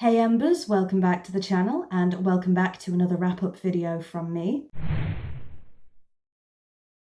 Hey Embers, welcome back to the channel and welcome back to another wrap-up video from me.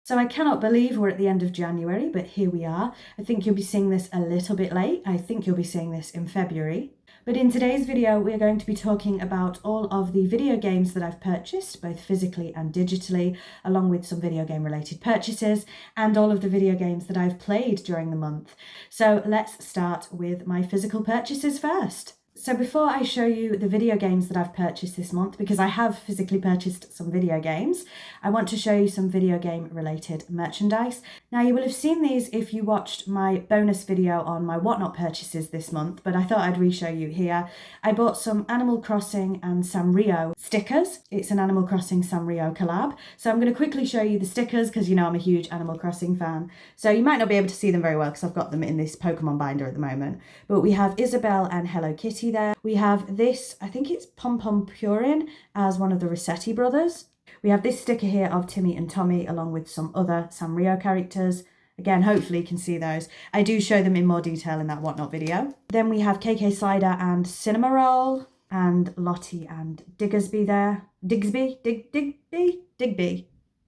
So I cannot believe we're at the end of January, but here we are. I think you'll be seeing this a little bit late. I think you'll be seeing this in February. But in today's video, we're going to be talking about all of the video games that I've purchased, both physically and digitally, along with some video game related purchases, and all of the video games that I've played during the month. So let's start with my physical purchases first. So before I show you the video games that I've purchased this month, because I have physically purchased some video games, I want to show you some video game related merchandise. Now you will have seen these if you watched my bonus video on my whatnot purchases this month, but I thought I'd re-show you here. I bought some Animal Crossing and Sanrio stickers. It's an Animal Crossing Sanrio collab. So I'm going to quickly show you the stickers because you know I'm a huge Animal Crossing fan. So you might not be able to see them very well because I've got them in this Pokemon binder at the moment. But we have Isabelle and Hello Kitty there. We have this, I think it's Pom Pom Purin as one of the Rossetti brothers. We have this sticker here of Timmy and Tommy along with some other Sanrio characters. Again, hopefully you can see those. I do show them in more detail in that whatnot video. Then we have KK Slider and Cinema Roll and Lottie and Digby there. Digby?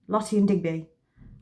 Lottie and Digby.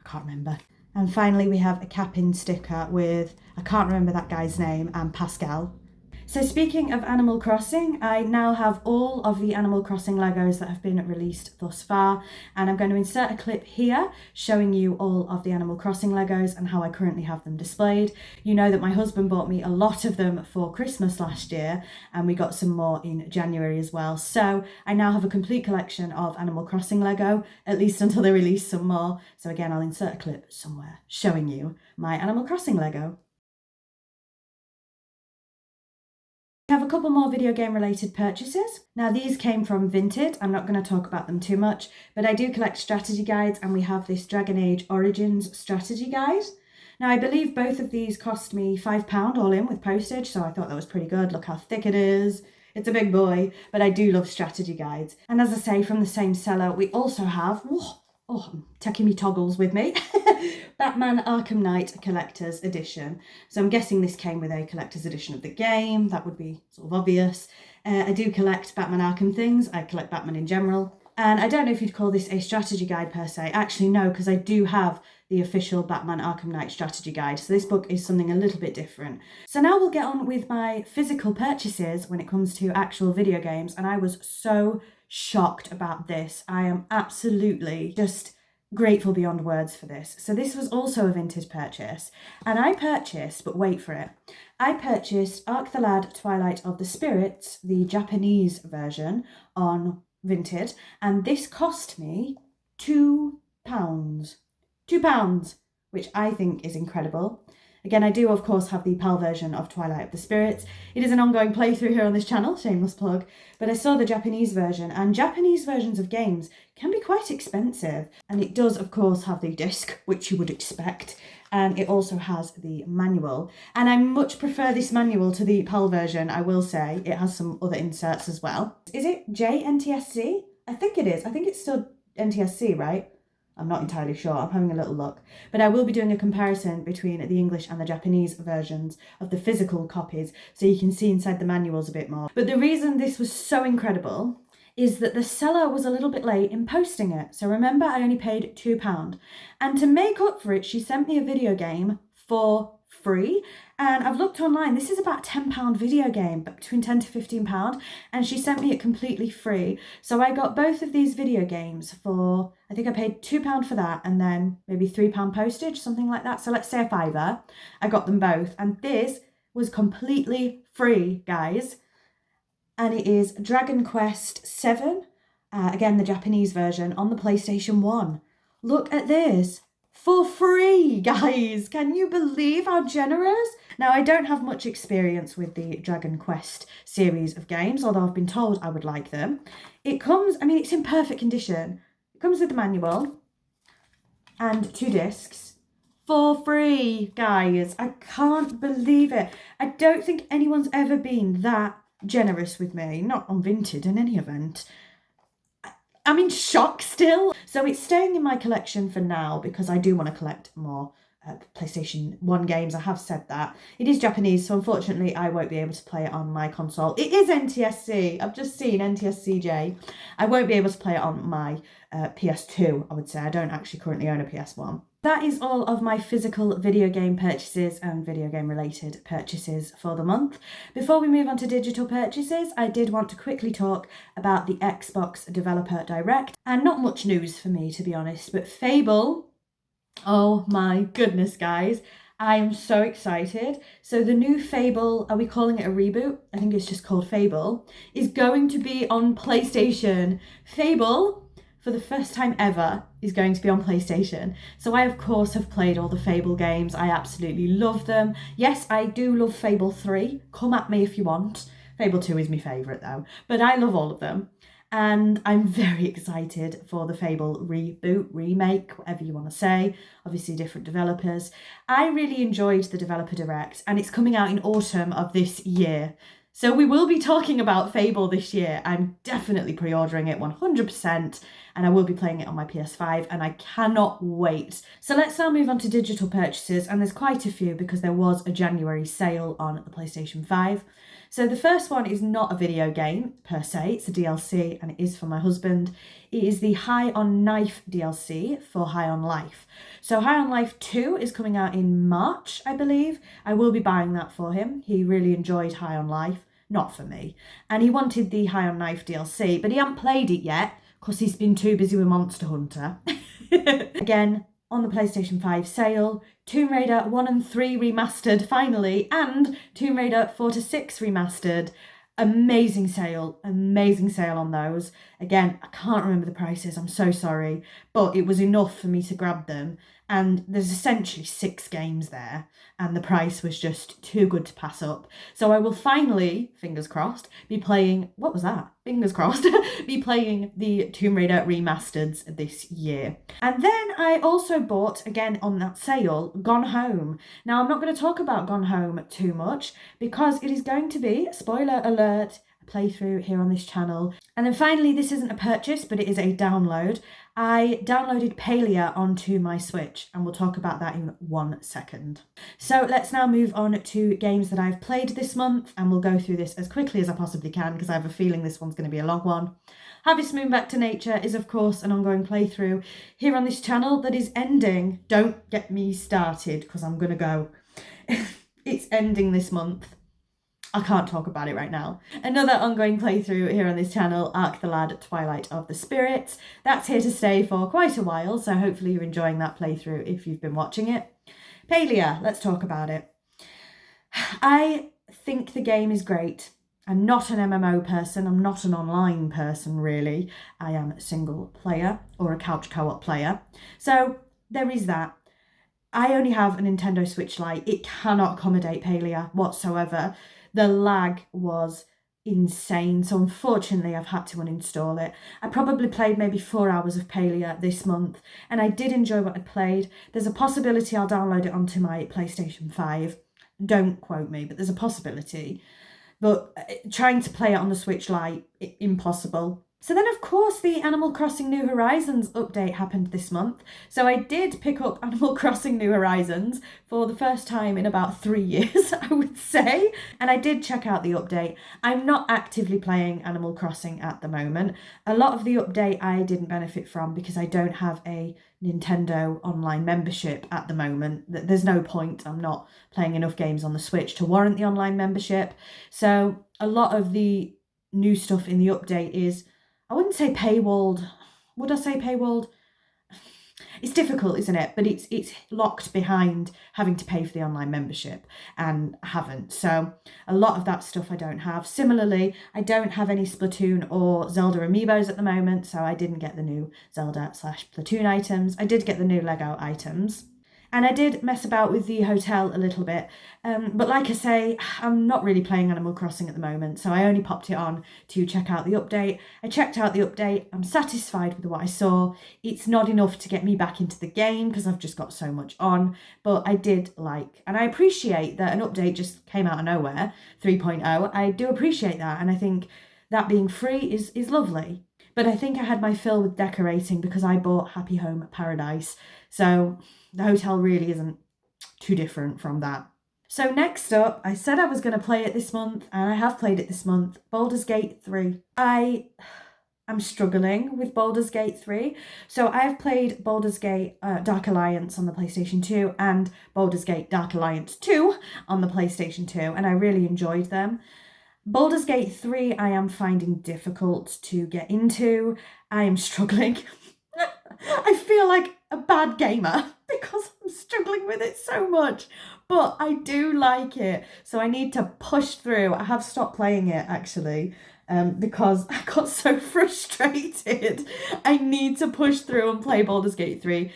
I can't remember. And finally we have a Capin sticker with, I can't remember that guy's name, and Pascal. So speaking of Animal Crossing, I now have all of the Animal Crossing Legos that have been released thus far, and I'm going to insert a clip here showing you all of the Animal Crossing Legos and how I currently have them displayed. You know that my husband bought me a lot of them for Christmas last year, and we got some more in January as well. So I now have a complete collection of Animal Crossing Lego, at least until they release some more. So again, I'll insert a clip somewhere showing you my Animal Crossing Lego. I have a couple more video game related purchases. Now these came from Vinted. I'm not going to talk about them too much, but I do collect strategy guides and we have this Dragon Age Origins strategy guide. Now I believe both of these cost me £5 all in with postage, so I thought that was pretty good. Look how thick it is. It's a big boy, but I do love strategy guides. And as I say, from the same seller, we also have, I'm taking me toggles with me, Batman Arkham Knight Collector's Edition. So I'm guessing this came with a collector's edition of the game. That would be sort of obvious. I do collect Batman Arkham things. I collect Batman in general. And I don't know if you'd call this a strategy guide per se. Actually, no, because I do have the official Batman Arkham Knight strategy guide. So this book is something a little bit different. So now we'll get on with my physical purchases when it comes to actual video games. And I was so shocked about this. I am absolutely just grateful beyond words for this. So this was also a Vinted purchase, and I purchased, but wait for it, I purchased Ark the Lad Twilight of the Spirits, the Japanese version, on Vinted, and this cost me £2. £2, which I think is incredible. Again, I do, of course, have the PAL version of Twilight of the Spirits. It is an ongoing playthrough here on this channel, shameless plug, but I saw the Japanese version, and Japanese versions of games can be quite expensive. And it does, of course, have the disc, which you would expect, and it also has the manual. And I much prefer this manual to the PAL version, I will say. It has some other inserts as well. Is it JNTSC? I think it is. I think it's still NTSC, right? I'm not entirely sure, I'm having a little look. But I will be doing a comparison between the English and the Japanese versions of the physical copies, so you can see inside the manuals a bit more. But the reason this was so incredible is that the seller was a little bit late in posting it. So remember, I only paid £2. And to make up for it, she sent me a video game for free. And I've looked online, this is about a £10 video game, but between £10 to £15, and she sent me it completely free. So I got both of these video games for, I think I paid £2 for that, and then maybe £3 postage, something like that. So let's say a £5. I got them both, and this was completely free, guys. And it is Dragon Quest VII, again the Japanese version, on the PlayStation 1. Look at this. For free, guys! Can you believe how generous? Now, I don't have much experience with the Dragon Quest series of games, although I've been told I would like them. It comes, I mean, it's in perfect condition. It comes with the manual and 2 discs for free, guys. I can't believe it. I don't think anyone's ever been that generous with me, not on Vinted in any event. I'm in shock still. So it's staying in my collection for now because I do want to collect more PlayStation 1 games. I have said that. It is Japanese, so unfortunately I won't be able to play it on my console. It is NTSC. I've just seen NTSCJ. I won't be able to play it on my PS2, I would say. I don't actually currently own a PS1. That is all of my physical video game purchases and video game related purchases for the month. Before we move on to digital purchases, I did want to quickly talk about the Xbox Developer Direct. And not much news for me, to be honest, but Fable, oh my goodness, guys. I am so excited. So the new Fable, are we calling it a reboot? I think it's just called Fable, is going to be on PlayStation. Fable, for the first time ever, is going to be on PlayStation. So I, of course, have played all the Fable games. I absolutely love them. Yes, I do love Fable 3. Come at me if you want. Fable 2 is my favourite, though. But I love all of them. And I'm very excited for the Fable reboot, remake, whatever you want to say. Obviously, different developers. I really enjoyed the Developer Direct, and it's coming out in autumn of this year. So we will be talking about Fable this year. I'm definitely pre-ordering it 100%, and I will be playing it on my PS5, and I cannot wait. So let's now move on to digital purchases, and there's quite a few because there was a January sale on the PlayStation 5. So the first one is not a video game per se, it's a DLC, and it is for my husband. It is the High on Knife DLC for High on Life. So High on Life 2 is coming out in March, I believe. I will be buying that for him. He really enjoyed High on Life, not for me. And he wanted the High on Knife DLC, but he hasn't played it yet because he's been too busy with Monster Hunter. Again, on the PlayStation 5 sale, Tomb Raider 1 and 3 remastered finally, and Tomb Raider 4 to 6 remastered. Amazing sale on those. Again, I can't remember the prices, I'm so sorry, but it was enough for me to grab them. And there's essentially 6 games there, and the price was just too good to pass up. So I will finally, fingers crossed, be playing, what was that? Fingers crossed, be playing the Tomb Raider remasters this year. And then I also bought, again on that sale, Gone Home. Now I'm not going to talk about Gone Home too much because it is going to be, spoiler alert, a playthrough here on this channel. And then finally, this isn't a purchase, but it is a download. I downloaded Palia onto my Switch, and we'll talk about that in 1 second. So let's now move on to games that I've played this month, and we'll go through this as quickly as I possibly can because I have a feeling this one's going to be a long one. Harvest Moon Back to Nature is, of course, an ongoing playthrough here on this channel that is ending. Don't get me started because I'm going to go. It's ending this month. I can't talk about it right now. Another ongoing playthrough here on this channel, Ark the Lad Twilight of the Spirits. That's here to stay for quite a while, so hopefully you're enjoying that playthrough if you've been watching it. Palia, let's talk about it. I think the game is great. I'm not an MMO person, I'm not an online person really. I am a single player or a couch co-op player. So there is that. I only have a Nintendo Switch Lite. It cannot accommodate Palia whatsoever. The lag was insane, so unfortunately I've had to uninstall it. I probably played maybe 4 hours of Palia this month, and I did enjoy what I played. There's a possibility I'll download it onto my PlayStation 5. Don't quote me, but there's a possibility. But trying to play it on the Switch Lite, impossible. So then, of course, the Animal Crossing New Horizons update happened this month. So I did pick up Animal Crossing New Horizons for the first time in about 3 years, I would say. And I did check out the update. I'm not actively playing Animal Crossing at the moment. A lot of the update I didn't benefit from because I don't have a Nintendo online membership at the moment. There's no point. I'm not playing enough games on the Switch to warrant the online membership. So a lot of the new stuff in the update is, I wouldn't say paywalled. Would I say paywalled? It's difficult, isn't it? But it's locked behind having to pay for the online membership, and I haven't. So a lot of that stuff I don't have. Similarly, I don't have any Splatoon or Zelda amiibos at the moment, so I didn't get the new Zelda/Splatoon items. I did get the new Lego items. And I did mess about with the hotel a little bit. But like I say, I'm not really playing Animal Crossing at the moment, so I only popped it on to check out the update. I checked out the update. I'm satisfied with what I saw. It's not enough to get me back into the game because I've just got so much on. But I did like, and I appreciate that an update just came out of nowhere, 3.0. I do appreciate that, and I think that being free is lovely. But I think I had my fill with decorating because I bought Happy Home Paradise. So the hotel really isn't too different from that. So next up, I said I was going to play it this month, and I have played it this month, Baldur's Gate 3. I'm struggling with Baldur's Gate 3. So I've played Baldur's Gate Dark Alliance on the PlayStation 2 and Baldur's Gate Dark Alliance 2 on the PlayStation 2, and I really enjoyed them. Baldur's Gate 3 I am finding difficult to get into. I am struggling. I feel like a bad gamer because I'm struggling with it so much, but I do like it, so I need to push through. I have stopped playing it actually, because I got so frustrated. I need to push through and play Baldur's Gate 3.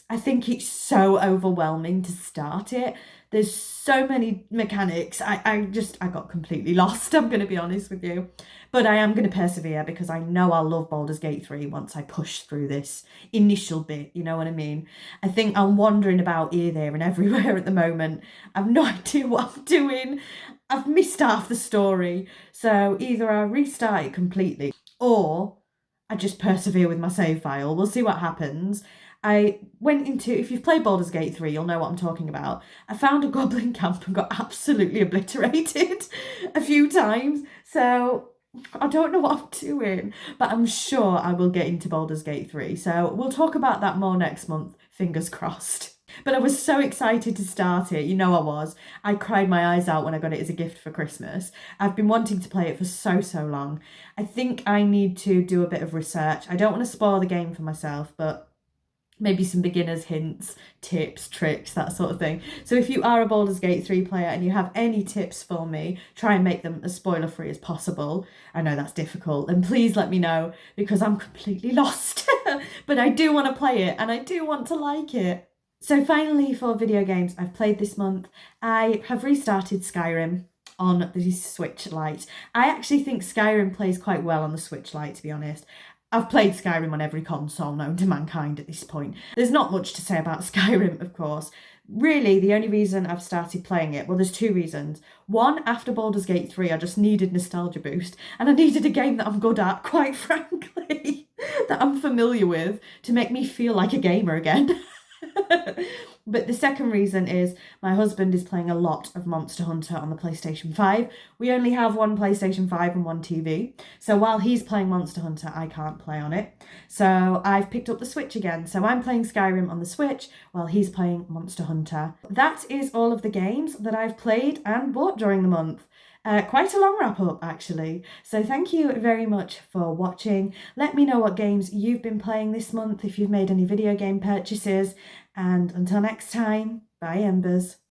I think it's so overwhelming to start it. There's so many mechanics. I got completely lost, I'm going to be honest with you. But I am going to persevere because I know I'll love Baldur's Gate 3 once I push through this initial bit, you know what I mean? I think I'm wandering about here, there and everywhere at the moment. I've no idea what I'm doing. I've missed half the story. So either I restart it completely or I just persevere with my save file. We'll see what happens. I went into, if you've played Baldur's Gate 3, you'll know what I'm talking about. I found a goblin camp and got absolutely obliterated a few times. So I don't know what I'm doing, but I'm sure I will get into Baldur's Gate 3. So we'll talk about that more next month, fingers crossed. But I was so excited to start it. You know I was. I cried my eyes out when I got it as a gift for Christmas. I've been wanting to play it for so long. I think I need to do a bit of research. I don't want to spoil the game for myself, but maybe some beginners hints, tips, tricks, that sort of thing. So if you are a Baldur's Gate 3 player and you have any tips for me, try and make them as spoiler free as possible. I know that's difficult, and please let me know because I'm completely lost. But I do want to play it and I do want to like it. So finally, for video games I've played this month, I have restarted Skyrim on the Switch Lite. I actually think Skyrim plays quite well on the Switch Lite, to be honest. I've played Skyrim on every console known to mankind at this point. There's not much to say about Skyrim, of course. Really, the only reason I've started playing it, well, there's two reasons. One, after Baldur's Gate 3, I just needed nostalgia boost, and I needed a game that I'm good at, quite frankly, that I'm familiar with, to make me feel like a gamer again. But the second reason is my husband is playing a lot of Monster Hunter on the PlayStation 5. We only have one PlayStation 5 and one TV. So while he's playing Monster Hunter, I can't play on it. So I've picked up the Switch again. So I'm playing Skyrim on the Switch while he's playing Monster Hunter. That is all of the games that I've played and bought during the month. Quite a long wrap up actually. So thank you very much for watching. Let me know what games you've been playing this month, if you've made any video game purchases. And until next time, bye Embers.